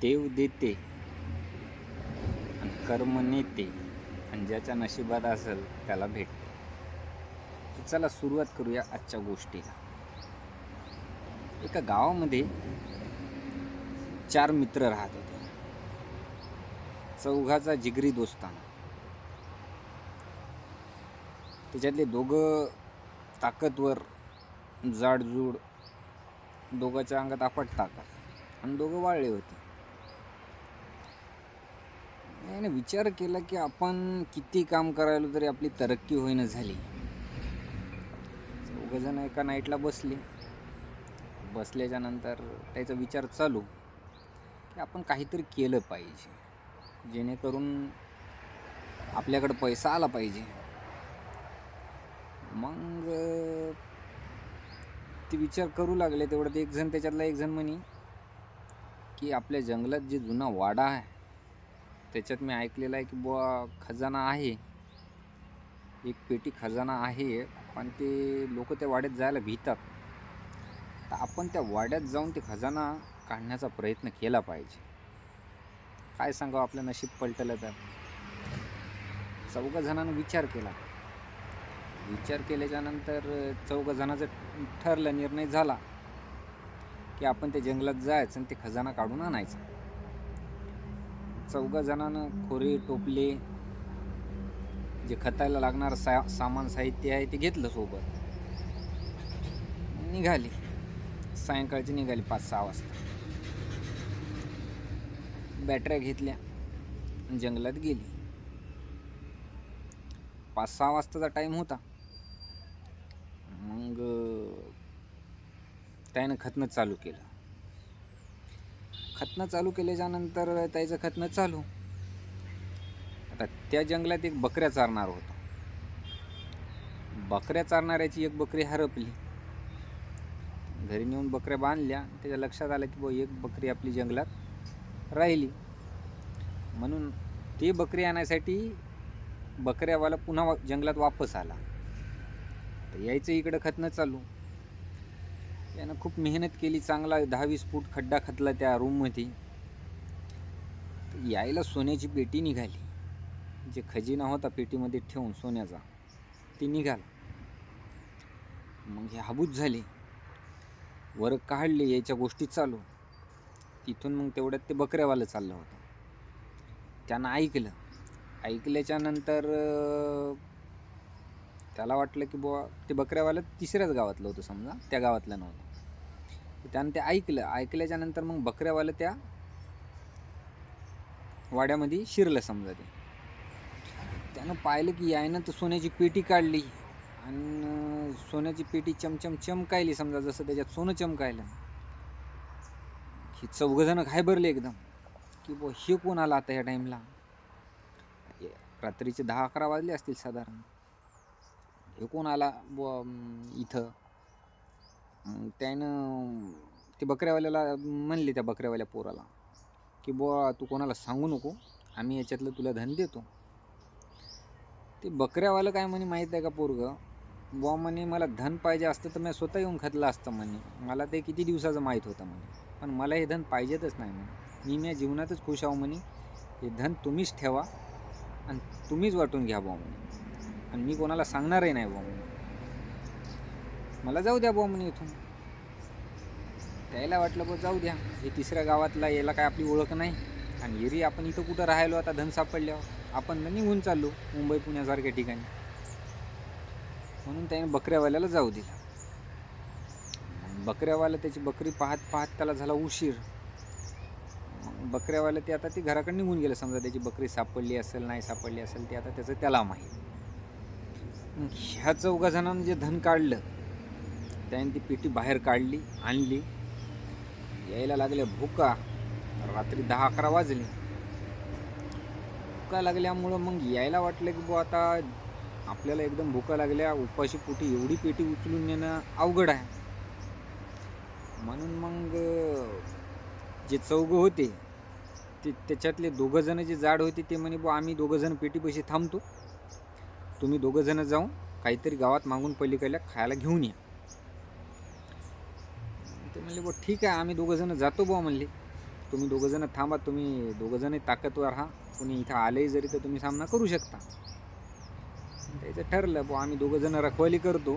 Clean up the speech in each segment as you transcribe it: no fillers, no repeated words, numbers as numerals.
देव देते आणि कर्म नेते आणि ज्याच्या नशिबात असेल त्याला भेटते. तर चला सुरुवात करूया आजच्या गोष्टीला. एका गावामध्ये 4 मित्र राहत होते. चौघाचा जिगरी दोस्ताना. त्याच्यातले दोघं ताकदवर, जाडजूड, दोघांच्या अंगात अफाट ताकद आणि दोघं वाळले होते. याने विचार केला की आपण किती काम करायलो तरी आपली तरक्की होईना झाली. चौघजण एका नाईटला बसल्याच्या नंतर त्याचा विचार चालू की आपण काहीतरी केलं पाहिजे जेणेकरून आपल्याकडे पैसा आला पाहिजे. मग ते विचार करू लागले. तेवढ्यात त्याच्यातला एक जण म्हणे की आपल्या जंगलात जे जुना वाडा आहे त्याच्यात मी ऐकलेलं आहे की बुवा खजाना आहे, एक पेटी खजाना आहे, पण ते लोक त्या वाड्यात जायला भीतात. तर आपण त्या वाड्यात जाऊन ते खजाना काढण्याचा प्रयत्न केला पाहिजे. काय सांगावं, आपलं नशीब पलटलं तर. चौघ जणांनी विचार केल्याच्या नंतर चौघ जणांचा ठरलं, निर्णय झाला की आपण त्या जंगलात जायचं आणि ते खजाना काढून आणायचा. चौघ जणांना खोरे, टोपले, जे खतायला लागणार सामान साहित्य आहे ते घेतलं सोबत. निघाली. सायंकाळची निघाली 5-6 वाजता. बॅटऱ्या घेतल्या, जंगलात गेली. 5-6 वाजताचा टाइम होता. मग त्यानं खतनं चालू केलं. खतनं चालू केल्याच्या नंतर त्याचं खतनं चालू. आता त्या जंगलात एक बकऱ्या चारणार होता. बकऱ्या चारणाऱ्याची एक बकरी हरपली. घरी नेऊन बकऱ्या बांधल्या. त्याच्या लक्षात आलं की बुवा एक बकरी आपली जंगलात राहिली. म्हणून ते बकरी आणण्यासाठी बकऱ्यावाला पुन्हा जंगलात वापस आला. तर यायचं इकडं खतनं चालू. यानं खूप मेहनत केली. चांगला 10-20 फूट खड्डा खतला त्या रूममध्ये. यायला सोन्याची पेटी निघाली. जे खजिना होता पेटीमध्ये ठेवून सोन्याचा, ती निघाला. मग हे हाबूत झाले. वर काढले, याच्या गोष्टी चालू. तिथून मग तेवढ्यात ते बकऱ्यावालं चाललं होतं. त्यानं ऐकल्याच्या नंतर त्याला वाटलं की बुवा ते बकऱ्यावालं तिसऱ्याच गावातलं होतं, समजा त्या गावातलं नव्हतं. त्यानं ते ऐकल्याच्या नंतर मग बकऱ्यावालं त्या वाड्यामध्ये शिरलं समजा. त्यानं पाहिलं की यायनं तर सोन्याची पेटी काढली आणि सोन्याची पेटी चमकायली, समजा जसं त्याच्यात सोनं चमकायलं. हे चौघजण घाबरले एकदम की बुवा हे कोण आला आता या टाईमला. रात्रीचे 10-11 वाजले असतील साधारण. हे कोण आला बुवा इथं. त्यानं ते बकऱ्यावाल्याला म्हणले, त्या बकऱ्यावाल्या पोराला की बुवा तू कोणाला सांगू नको, आम्ही याच्यातलं तुला धन देतो. ते बकऱ्यावालं काय म्हणे माहीत आहे का पोरगं, बुवा म्हणे मला धन पाहिजे असतं तर मी स्वतः येऊन खतलं असतं म्हणे. मला ते किती दिवसाचं माहीत होतं म्हणे. पण मला हे धन पाहिजेतच नाही म्हणे. मी जीवनातच खुश आहो म्हणे. हे धन तुम्हीच ठेवा आणि तुम्हीच वाटून घ्या बुवा म्हणे. आणि मी कोणाला सांगणारही नाही बुवा म्हणे. मला जाऊ द्या बुवा म्हणे इथून. त्याला वाटलं बुवा जाऊ द्या, हे तिसऱ्या गावातला, याला काय आपली ओळख नाही. आणि एरी आपण इथं कुठं राहिलो आता धन सापडल्यावर, आपण निघून चाललो मुंबई पुण्यासारख्या ठिकाणी. म्हणून त्याने बकऱ्यावाल्याला जाऊ दिला. बकऱ्यावाला त्याची बकरी पाहत त्याला झाला उशीर. बकऱ्यावाला ते आता घराकडे निघून गेलं. समजा त्याची बकरी सापडली असेल नाही सापडली असेल ते आता त्याचं त्याला माहीत. ह्या चौघा जणांनी जे धन काढलं त्याने ती पेटी बाहेर काढली, आणली. यायला लागल्या भुका. रात्री 10-11 वाजले. भुका लागल्यामुळं मग यायला वाटलं की बुवा आता आपल्याला एकदम भुका लागल्या, उपाशी पोटी एवढी पेटी उचलून नेणं अवघड आहे. म्हणून मग जे चौघं होते ते त्याच्यातले 2 जण जे जाड होते ते म्हणे बुवा आम्ही 2 जण पेटीपाशी थांबतो, तुम्ही 2 जण जाऊन काहीतरी गावात मागून पलीकडल्या खायला घेऊन या. ते म्हणले बुवा ठीक आहे, आम्ही 2 जण जातो बुवा म्हणले. तुम्ही दोघंजणं थांबा, तुम्ही दोघंजण ताकदवर आहा, कोणी इथं आलंही जरी तर तुम्ही सामना करू शकता. त्याचं ठरलं बुवा आम्ही दोघंजणं रखवाली करतो,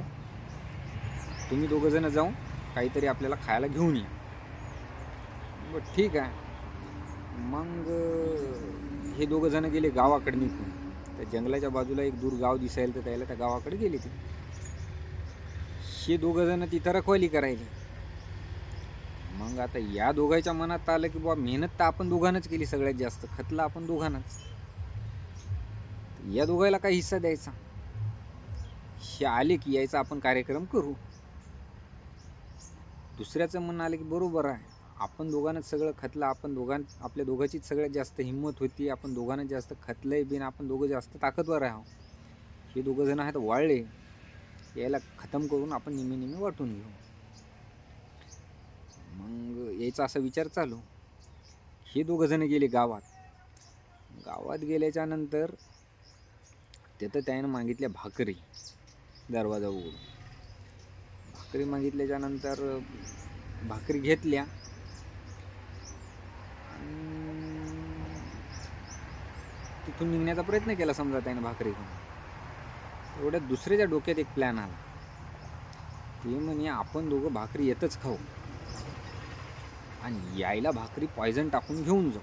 तुम्ही दोघंजणं जाऊन काहीतरी आपल्याला खायला घेऊन या. बरं ठीक आहे. मग हे दोघंजणं गेले गावाकडे निघून. त्या जंगलाच्या बाजूला एक दूर गाव दिसायला तर त्याला त्या गावाकडे गेले ते. हे दोघंजणं तिथं रखवाली करायचे. मग आता या दोघांच्या मनात आलं की बुवा मेहनत तर आपण दोघांनाच केली, सगळ्यात जास्त खतला आपण दोघांनाच, या दोघांना काही हिस्सा द्यायचा. हे आले की यायचा आपण कार्यक्रम करू. दुसऱ्याचं म्हणणं आलं की बरोबर आहे, आपण दोघांनाच सगळं खतलं, आपल्या दोघांचीच सगळ्यात जास्त हिंमत होती, आपण दोघांना जास्त खतलंय बिन, आपण दोघं जास्त ताकदवर आहोत. हे दोघं जण आहेत वाळले, यायला खतम करून आपण निम्मे निम्मे वाटून घेऊ. मग यायचा असा विचार चालू. हे दोघं जण गेले गावात. गावात गेल्याच्या नंतर तिथं त्यानं मागितल्या भाकरी. दरवाजा उघडून भाकरी मागितल्याच्या नंतर भाकरी घेतल्या. तिथून निघण्याचा प्रयत्न केला समजा त्यानं भाकरी घेऊन. एवढ्यात दुसऱ्याच्या डोक्यात एक प्लॅन आला. ते म्हणे आपण दोघं भाकरी येतच खाऊ आणि यायला भाकरी पॉयझन टाकून घेऊन जाऊ,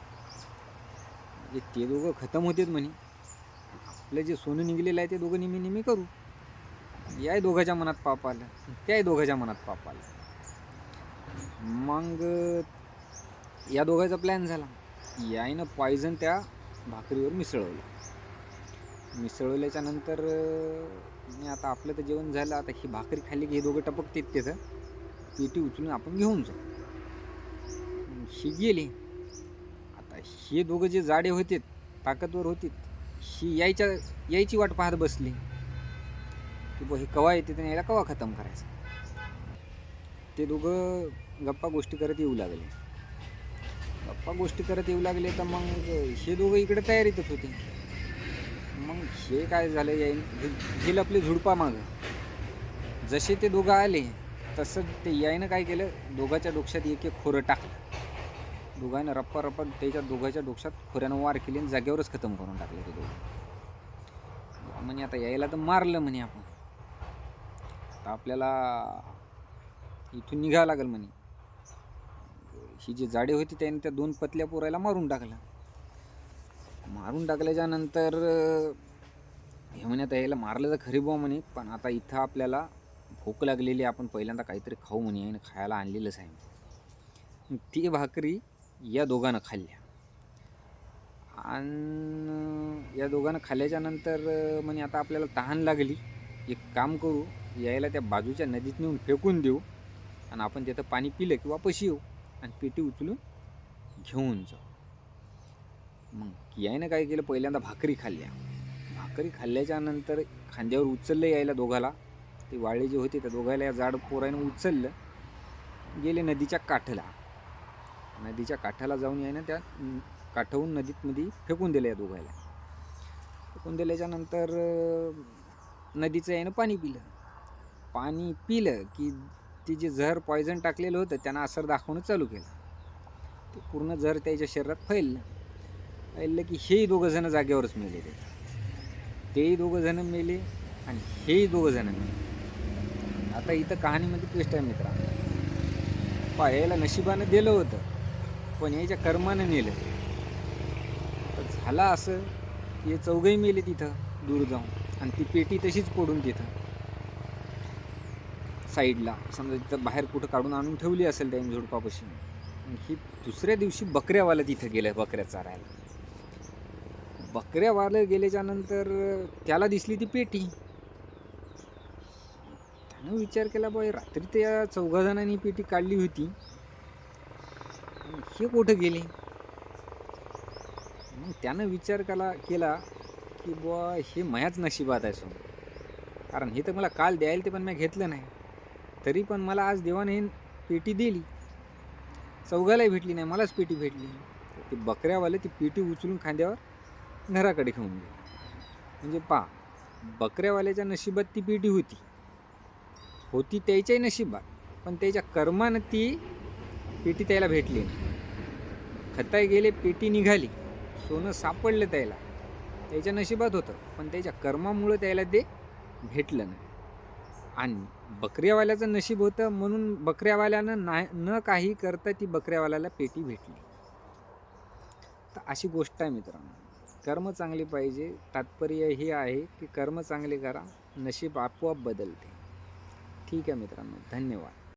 म्हणजे ते दोघं खतम होतेत म्हणे. आपलं जे सोनं निघलेलं आहे ते दोघं निमी निमी करू. याय दोघांच्या मनात पाप आलं, त्याही दोघांच्या मनात पाप आलं. मग या दोघांचा प्लॅन झाला. यायनं पॉयझन त्या भाकरीवर मिसळवल्याच्या नंतर आता आपलं तर जेवण झालं. आता ही भाकरी खाल्ली की हे दोघं टपकतात तिथं, पेटी उचलून आपण घेऊन जाऊ. ही गेली. आता हे दोघं जे जाडे होते, ताकदवर होते, ही यायची वाट पाहत बसली की बुवा हे कवा येते आणि याला कवा खतम करायचं. ते दोघं गप्पा गोष्टी करत येऊ लागले. तर मग हे दोघं इकडे तयारीतच होते. मग हे काय झालं, हे लपले झुडपा मागं. जसे ते दोघं आले तसं ते यायनं काय केलं, दोघांच्या डोक्यात एक एक खोरं टाकलं. दोघांना रप्पा त्याच्या दोघांच्या डोक्यात खोऱ्यानं वार केले आणि जागेवरच खतम करून टाकले ते दोघं. म्हणे आता यायला तर मारलं म्हणे आपण, आता आपल्याला इथून निघावं लागेल म्हणे. ही जी जाडे होती त्याने त्या दोन पतल्या पोरायला मारून टाकल्याच्या नंतर हे म्हणे आता यायला मारलं तर खरी बुवा म्हणे, पण आता इथं आपल्याला भूक लागलेली, आपण पहिल्यांदा काहीतरी खाऊ म्हणे, आणि खायला आणलेलंच आहे. ती भाकरी या दोघांना खाल्ल्या. आणि या दोघांना खाल्ल्याच्या नंतर म्हणे आता आपल्याला तहान लागली, एक काम करू, यायला त्या बाजूच्या नदीत नेऊन फेकून देऊ आणि आपण तिथं पाणी पिलं की वापस येऊ आणि पेटी उचलून घेऊन जाऊ. मग यायनं काय केलं, पहिल्यांदा भाकरी खाल्ल्याच्या नंतर खांद्यावर उचललं यायला दोघाला. ते वाळे जे होते त्या दोघायला या जाड पोरानं उचललं, गेले नदीच्या काठाला जाऊन यायनं त्या काठाहून नदीमध्ये फेकून दिलं या दोघायला. फेकून दिल्याच्या नंतर नदीचं यायनं पाणी पिलं की ते जे जहर पॉयझन टाकलेलं होतं त्यानं असर दाखवणं चालू केलं. ते पूर्ण जहर त्याच्या शरीरात फैललं की हेही दोघं जण जागेवरच मेले. तेही दोघं जण मेले आणि हेही दोघं जण मेले. आता इथं कहाणीमध्ये ट्विस्ट आहे मित्रा. यायला नशिबानं दिलं होतं पण याच्या कर्मानं नेलं. तर झालं असं की हे चौघही मेले तिथं दूर जाऊन, आणि ती पेटी तशीच पडून तिथं साईडला, समजा तिथं बाहेर कुठं काढून आणून ठेवली असेल त्या झुडपापाशी. ही दुसऱ्या दिवशी बकऱ्यावाला तिथं गेलं बकऱ्या चारायला. बकऱ्यावाला गेल्याच्या नंतर त्याला दिसली ती पेटी. त्यानं विचार केला, बाई रात्री त्या चौघा जणांनी पेटी काढली होती, हे कुठं गेले. मग त्यानं विचार केला की बुवा हे माझ्याच नशिबात आहे सोन, कारण हे तर मला काल द्यायला ते पण मी घेतलं नाही, तरी पण मला आज देवाने पेटी दिली. चौघालाही भेटली नाही, मलाच पेटी भेटली. ते बकऱ्यावाले ती पेटी उचलून खांद्यावर घराकडे घेऊन गेले. म्हणजे बकऱ्यावाल्याच्या नशिबात ती पेटी होती त्याच्याही नशिबात, पण त्याच्या कर्मानं ती पेटी त्याला भेटली नाही. खताय गेले, पेटी निघाली, सोनं सापडलं त्याला, त्याच्या नशिबात होतं, पण त्याच्या कर्मामुळं त्याला ते भेटलं नाही. आणि बकऱ्यावाल्याचं नशीब होतं म्हणून बकऱ्यावाल्यानं न काही करता ती बकऱ्यावाल्याला पेटी भेटली. तर अशी गोष्ट आहे मित्रांनो. कर्म चांगली पाहिजे. तात्पर्य हे आहे की कर्म चांगले करा, नशीब आपोआप बदलते. ठीक आहे मित्रांनो, धन्यवाद.